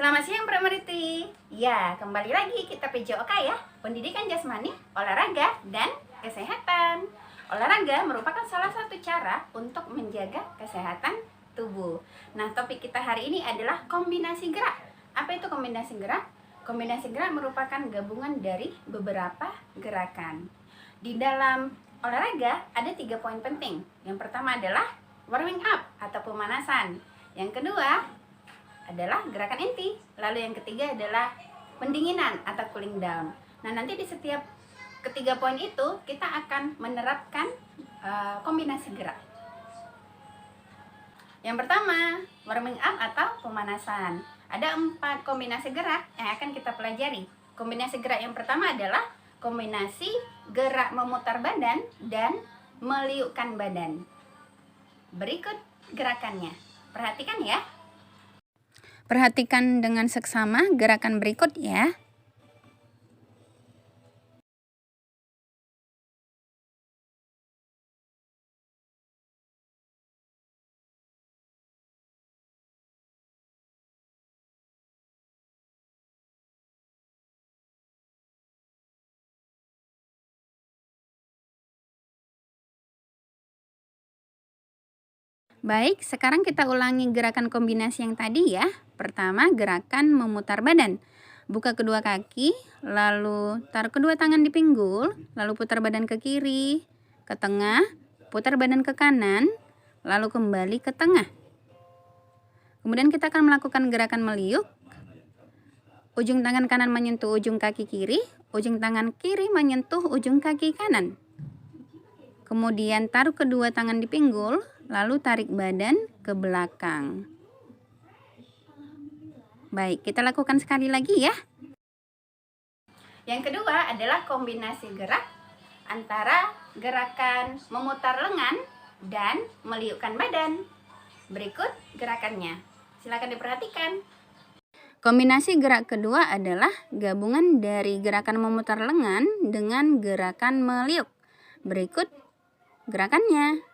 Selamat siang Prameriti. Ya, kembali lagi kita PJOK ya, Pendidikan Jasmani, Olahraga, dan Kesehatan. Olahraga merupakan salah satu cara untuk menjaga kesehatan tubuh. Nah, topik kita hari ini adalah kombinasi gerak. Apa itu kombinasi gerak? Kombinasi gerak merupakan gabungan dari beberapa gerakan. Di dalam olahraga ada 3 poin penting. Yang pertama adalah warming up atau pemanasan. Yang kedua adalah gerakan inti. Lalu yang ketiga adalah pendinginan atau cooling down. Nah, nanti di setiap ketiga poin itu kita akan menerapkan kombinasi gerak. Yang pertama, warming up atau pemanasan. Ada 4 kombinasi gerak yang akan kita pelajari. Kombinasi gerak yang pertama adalah kombinasi gerak memutar badan dan meliukkan badan. Berikut gerakannya. Perhatikan ya. Perhatikan dengan seksama gerakan berikut ya. Baik, sekarang kita ulangi gerakan kombinasi yang tadi ya. Pertama, gerakan memutar badan. Buka kedua kaki, lalu taruh kedua tangan di pinggul, lalu putar badan ke kiri, ke tengah, putar badan ke kanan, lalu kembali ke tengah. Kemudian kita akan melakukan gerakan meliuk. Ujung tangan kanan menyentuh ujung kaki kiri, ujung tangan kiri menyentuh ujung kaki kanan. Kemudian taruh kedua tangan di pinggul, lalu tarik badan ke belakang. Baik, kita lakukan sekali lagi ya. Yang kedua adalah kombinasi gerak antara gerakan memutar lengan dan meliukkan badan. Berikut gerakannya. Silakan diperhatikan. Kombinasi gerak kedua adalah gabungan dari gerakan memutar lengan dengan gerakan meliuk. Berikut gerakannya.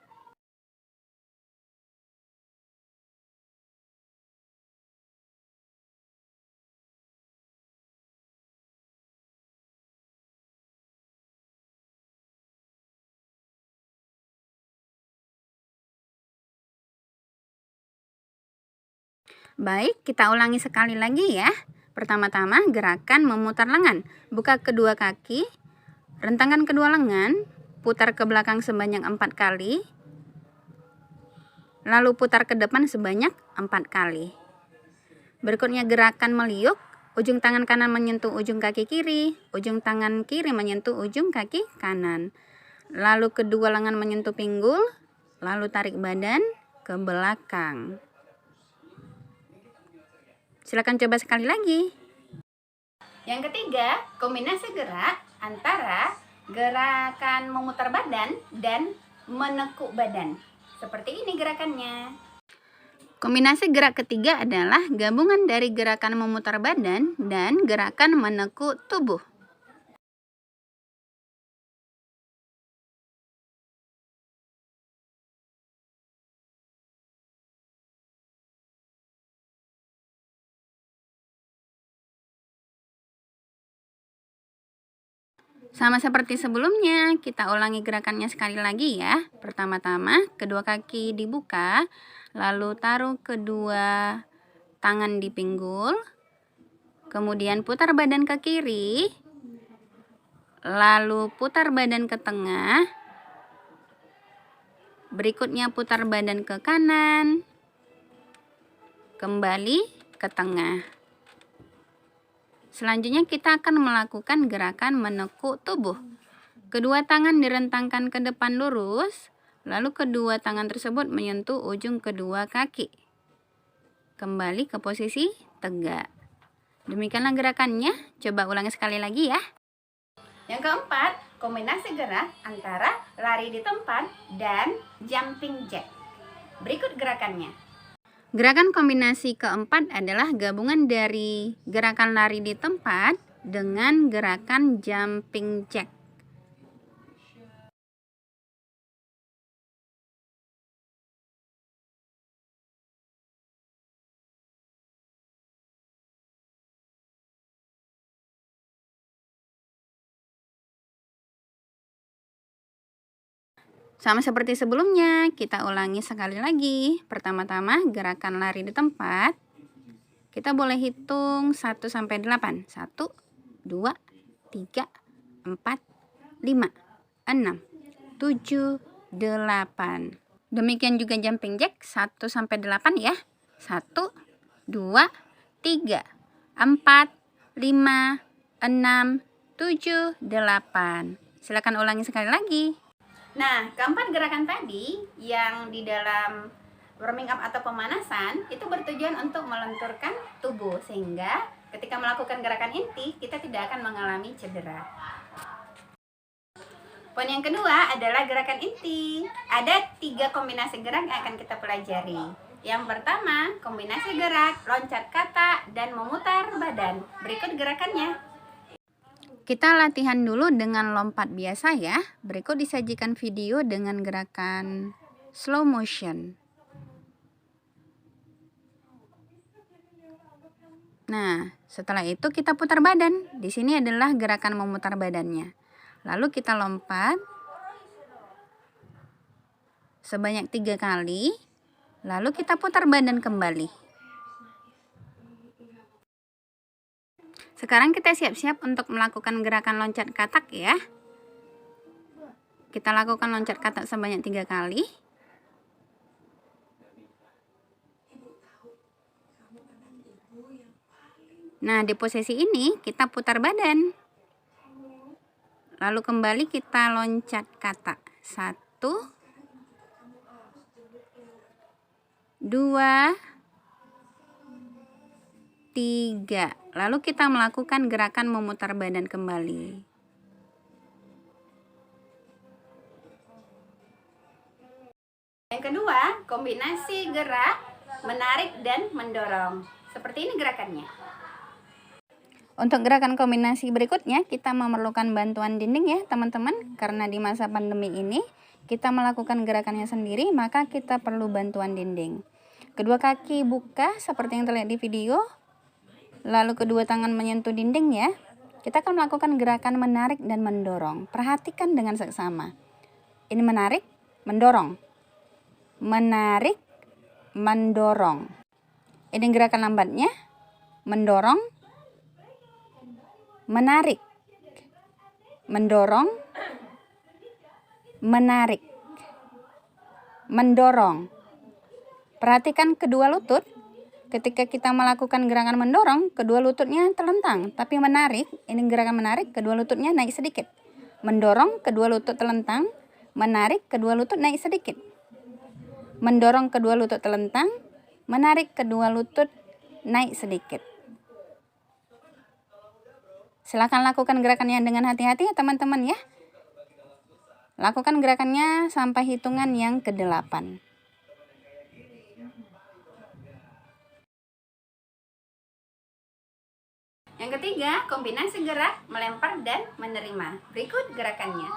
Baik, kita ulangi sekali lagi ya. Pertama-tama gerakan memutar lengan. Buka kedua kaki, rentangkan kedua lengan, putar ke belakang sebanyak 4 kali, lalu putar ke depan sebanyak 4 kali. Berikutnya gerakan meliuk. Ujung tangan kanan menyentuh ujung kaki kiri, ujung tangan kiri menyentuh ujung kaki kanan. Lalu kedua lengan menyentuh pinggul, lalu tarik badan ke belakang. Silakan coba sekali lagi. Yang ketiga, kombinasi gerak antara gerakan memutar badan dan menekuk badan. Seperti ini gerakannya. Kombinasi gerak ketiga adalah gabungan dari gerakan memutar badan dan gerakan menekuk tubuh. Sama seperti sebelumnya, kita ulangi gerakannya sekali lagi ya. Pertama-tama, kedua kaki dibuka, lalu taruh kedua tangan di pinggul, kemudian putar badan ke kiri, lalu putar badan ke tengah, berikutnya putar badan ke kanan, kembali ke tengah. Selanjutnya kita akan melakukan gerakan menekuk tubuh. Kedua tangan direntangkan ke depan lurus, lalu kedua tangan tersebut menyentuh ujung kedua kaki. Kembali ke posisi tegak. Demikianlah gerakannya, coba ulangi sekali lagi ya. Yang keempat, kombinasi gerak antara lari di tempat dan jumping jack. Berikut gerakannya. Gerakan kombinasi keempat adalah gabungan dari gerakan lari di tempat dengan gerakan jumping jack. Sama seperti sebelumnya, kita ulangi sekali lagi. Pertama-tama gerakan lari di tempat. Kita boleh hitung 1 sampai 8. 1, 2, 3, 4, 5, 6, 7, 8. Demikian juga jumping jack 1 sampai 8 ya. 1, 2, 3, 4, 5, 6, 7, 8. Silakan ulangi sekali lagi. Nah, keempat gerakan tadi yang di dalam warming up atau pemanasan itu bertujuan untuk melenturkan tubuh sehingga ketika melakukan gerakan inti kita tidak akan mengalami cedera. Poin yang kedua adalah gerakan inti. Ada 3 kombinasi gerak yang akan kita pelajari. Yang pertama, kombinasi gerak, loncat kata, dan memutar badan. Berikut gerakannya. Kita latihan dulu dengan lompat biasa ya. Berikut disajikan video dengan gerakan slow motion. Nah, setelah itu kita putar badan. Di sini adalah gerakan memutar badannya. Lalu kita lompat sebanyak 3 kali. Lalu kita putar badan kembali. Sekarang kita siap-siap untuk melakukan gerakan loncat katak ya. Kita lakukan loncat katak sebanyak 3 kali. Nah, di posisi ini kita putar badan. Lalu kembali kita loncat katak. 1, 2, 3. Lalu kita melakukan gerakan memutar badan kembali. Yang kedua, kombinasi gerak, menarik dan mendorong. Seperti ini gerakannya. Untuk gerakan kombinasi berikutnya, kita memerlukan bantuan dinding ya teman-teman. Karena di masa pandemi ini, kita melakukan gerakannya sendiri, maka kita perlu bantuan dinding. Kedua kaki buka seperti yang terlihat di video. Lalu kedua tangan menyentuh dinding ya. Kita akan melakukan gerakan menarik dan mendorong. Perhatikan dengan seksama. Ini menarik, mendorong. Menarik, mendorong. Ini gerakan lambatnya. Mendorong, menarik. Mendorong, menarik. Mendorong. Perhatikan kedua lutut. Ketika kita melakukan gerakan mendorong, kedua lututnya telentang. Tapi menarik, ini gerakan menarik, kedua lututnya naik sedikit. Mendorong, kedua lutut telentang. Menarik, kedua lutut naik sedikit. Mendorong, kedua lutut telentang. Menarik, kedua lutut naik sedikit. Silakan lakukan gerakannya dengan hati-hati ya teman-teman ya. Lakukan gerakannya sampai hitungan yang ke-8. Yang ketiga, kombinasi gerak, melempar dan menerima. Berikut gerakannya.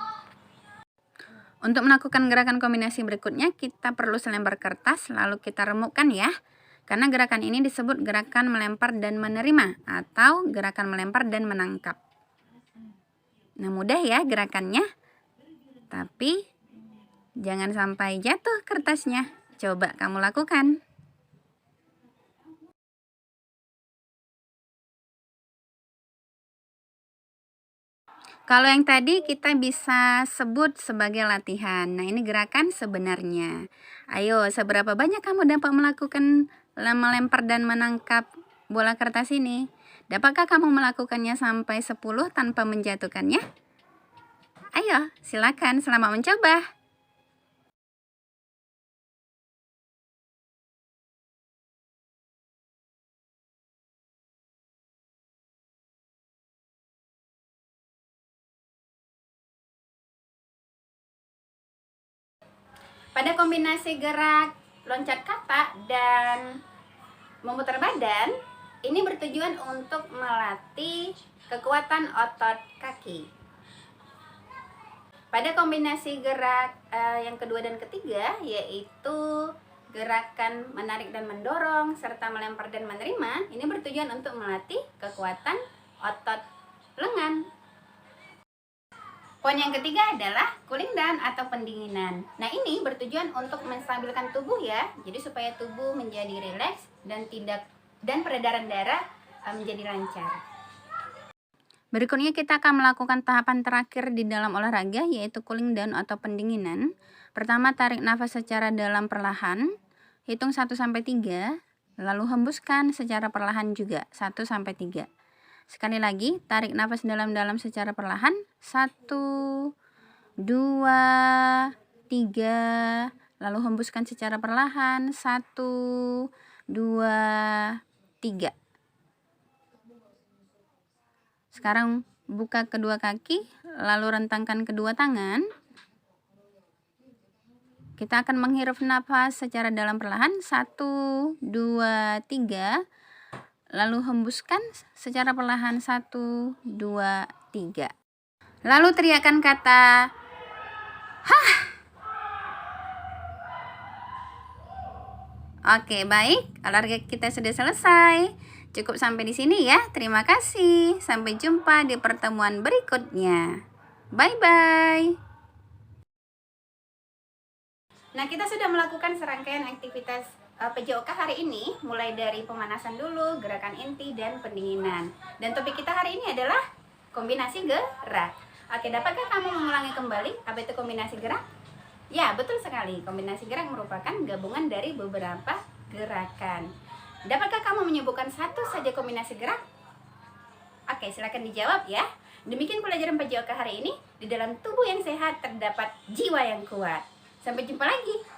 Untuk melakukan gerakan kombinasi berikutnya, kita perlu selembar kertas lalu kita remukkan ya. Karena gerakan ini disebut gerakan melempar dan menerima atau gerakan melempar dan menangkap. Nah, mudah ya gerakannya. Tapi jangan sampai jatuh kertasnya. Coba kamu lakukan. Kalau yang tadi kita bisa sebut sebagai latihan. Nah, ini gerakan sebenarnya. Ayo, seberapa banyak kamu dapat melakukan melempar dan menangkap bola kertas ini? Dapatkah kamu melakukannya sampai 10 tanpa menjatuhkannya? Ayo, silakan, selamat mencoba. Pada kombinasi gerak, loncat kata, dan memutar badan, ini bertujuan untuk melatih kekuatan otot kaki. Pada kombinasi gerak yang kedua dan ketiga, yaitu gerakan menarik dan mendorong, serta melempar dan menerima, ini bertujuan untuk melatih kekuatan otot lengan. Poin yang ketiga adalah cooling down atau pendinginan. Nah, ini bertujuan untuk menstabilkan tubuh ya. Jadi supaya tubuh menjadi rileks dan peredaran darah menjadi lancar. Berikutnya kita akan melakukan tahapan terakhir di dalam olahraga, yaitu cooling down atau pendinginan. Pertama, tarik nafas secara dalam perlahan, hitung 1-3, lalu hembuskan secara perlahan juga 1-3. Sekali lagi, tarik nafas dalam-dalam secara perlahan, 1, 2, 3, lalu hembuskan secara perlahan, 1, 2, 3. Sekarang buka kedua kaki, lalu rentangkan kedua tangan. Kita akan menghirup nafas secara dalam perlahan, 1, 2, 3. Lalu hembuskan secara perlahan, 1, 2, 3. Lalu teriakan kata "Hah!" Oke, baik. Olahraga kita sudah selesai. Cukup sampai di sini ya. Terima kasih. Sampai jumpa di pertemuan berikutnya. Bye-bye. Nah, kita sudah melakukan serangkaian aktivitas PJOK hari ini, mulai dari pemanasan dulu, gerakan inti, dan pendinginan. Dan topik kita hari ini adalah kombinasi gerak. Oke, dapatkah kamu mengulangi kembali apa itu kombinasi gerak? Ya, betul sekali. Kombinasi gerak merupakan gabungan dari beberapa gerakan. Dapatkah kamu menyebutkan satu saja kombinasi gerak? Oke, silakan dijawab ya. Demikian pelajaran PJOK hari ini. Di dalam tubuh yang sehat terdapat jiwa yang kuat. Sampai jumpa lagi.